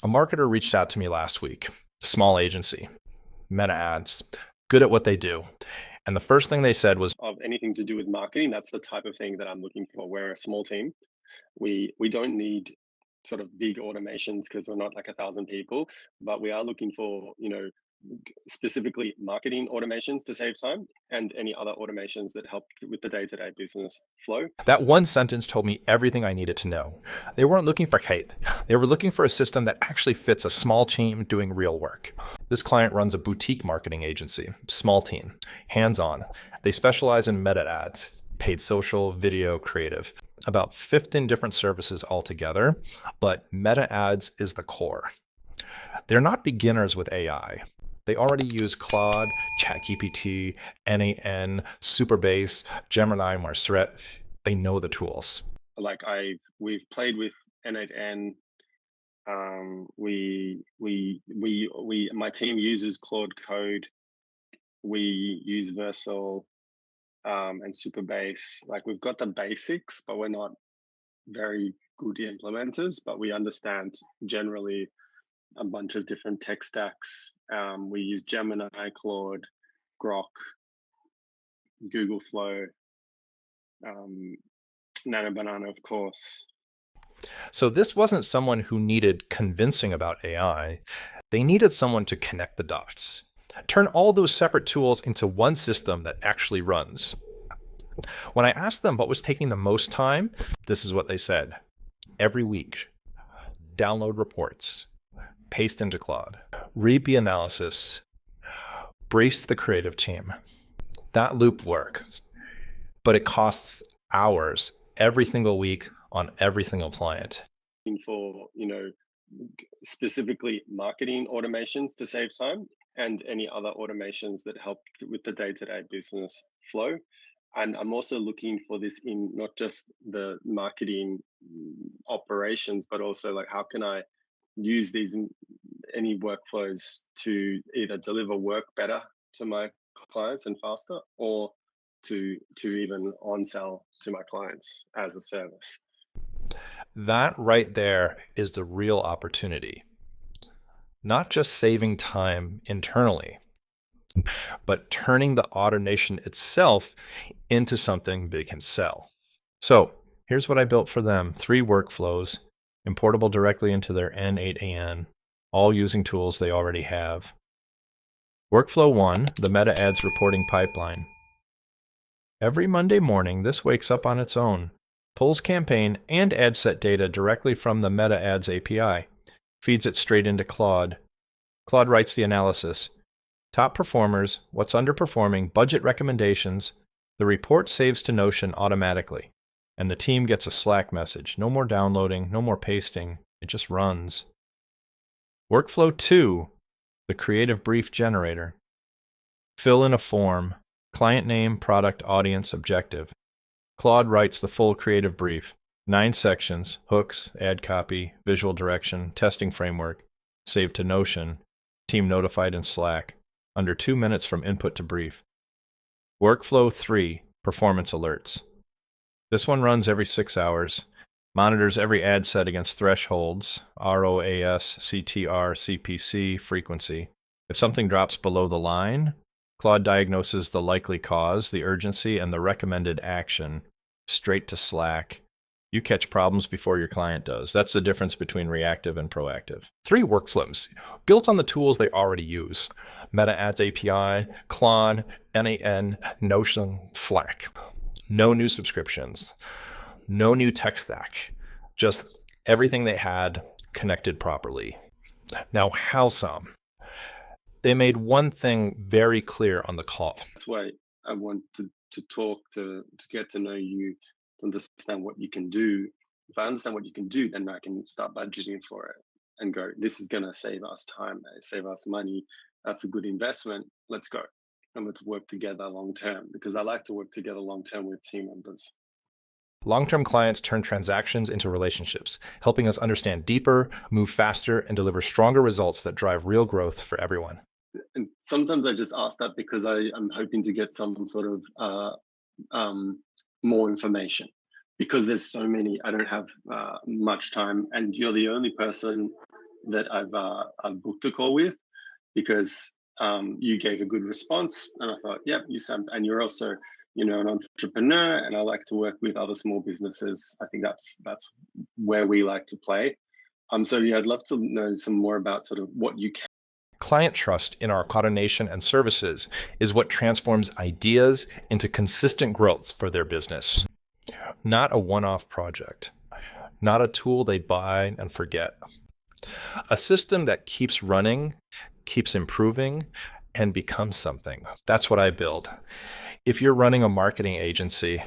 A marketer reached out to me last week, small agency, meta ads, good at what they do. And the first thing they said was, Of anything to do with marketing, that's the type of thing that I'm looking for. We're a small team. We don't need sort of big automations because we're not like 1,000 people, but we are looking for, specifically marketing automations to save time and any other automations that help with the day-to-day business flow. that one sentence told me everything I needed to know. They weren't looking for hate. They were looking for a system that actually fits a small team doing real work. This client runs a boutique marketing agency, small team, hands-on. They specialize in meta ads, paid social, video, creative, about 15 different services altogether, but meta ads is the core. They're not beginners with AI. They already use Claude, ChatGPT, n8n, Superbase, Gemini, Marceret. They know the tools. We've played with n8n. My team uses Claude Code. We use Versal and Superbase. Like, we've got the basics, but we're not very good implementers. But we understand generally a bunch of different tech stacks. We use Gemini, Claude, Grok, Google Flow, Nano Banana, of course. So this wasn't someone who needed convincing about AI. They needed someone to connect the dots, turn all those separate tools into one system that actually runs. When I asked them what was taking the most time, this is what they said. Every week, download reports, paste into Claude, read the analysis, brace the creative team. That loop works, but it costs hours every single week on every single client. For, specifically marketing automations to save time and any other automations that help with the day-to-day business flow. And I'm also looking for this in not just the marketing operations, but also like, how can I use these in any workflows to either deliver work better to my clients and faster, or to even on sell to my clients as a service. That right there is the real opportunity. Not just saving time internally, but turning the automation itself into something they can sell. So here's what I built for them. 3 workflows, importable directly into their n8n, all using tools they already have. Workflow 1, the meta ads reporting pipeline. Every Monday morning, this wakes up on its own, pulls campaign and ad set data directly from the meta ads API, feeds it straight into Claude. Claude writes the analysis. Top performers, what's underperforming, budget recommendations. The report saves to Notion automatically, and the team gets a Slack message. No more downloading, no more pasting. It just runs. Workflow 2, the creative brief generator. Fill in a form, client name, product, audience, objective. Claude writes the full creative brief, 9 sections, hooks, ad copy, visual direction, testing framework, saved to Notion, team notified in Slack, under 2 minutes from input to brief. Workflow 3, performance alerts. This one runs every 6 hours, monitors every ad set against thresholds, ROAS, CTR, CPC, frequency. If something drops below the line, Claude diagnoses the likely cause, the urgency, and the recommended action, straight to Slack. You catch problems before your client does. That's the difference between reactive and proactive. 3 workflows built on the tools they already use. Meta Ads API, Claude, n8n, Notion, Slack. No new subscriptions, no new tech stack, just everything they had connected properly. Now, how some? They made one thing very clear on the call. That's why I want to talk to get to know you, to understand what you can do. If I understand what you can do, then I can start budgeting for it and go, this is going to save us time, save us money. That's a good investment. Let's go. And let's work together long term, because I like to work together long term with team members. Long-term clients turn transactions into relationships, helping us understand deeper, move faster, and deliver stronger results that drive real growth for everyone. And sometimes I just ask that because I'm hoping to get some sort of more information, because there's so many. I don't have much time, and you're the only person that I've booked a call with because you gave a good response, and I thought, yep, you sound, and you're also, an entrepreneur, and I like to work with other small businesses. I think that's where we like to play. So yeah, I'd love to know some more about sort of what you can. Client trust in our automation and services is what transforms ideas into consistent growth for their business. Not a one-off project, not a tool they buy and forget. A system that keeps running, keeps improving, and becomes something. That's what I build. If you're running a marketing agency,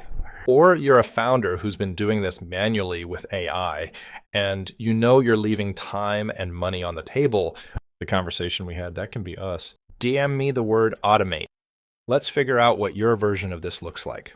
or you're a founder who's been doing this manually with AI, and you know you're leaving time and money on the table, the conversation we had, that can be us. DM me the word automate. Let's figure out what your version of this looks like.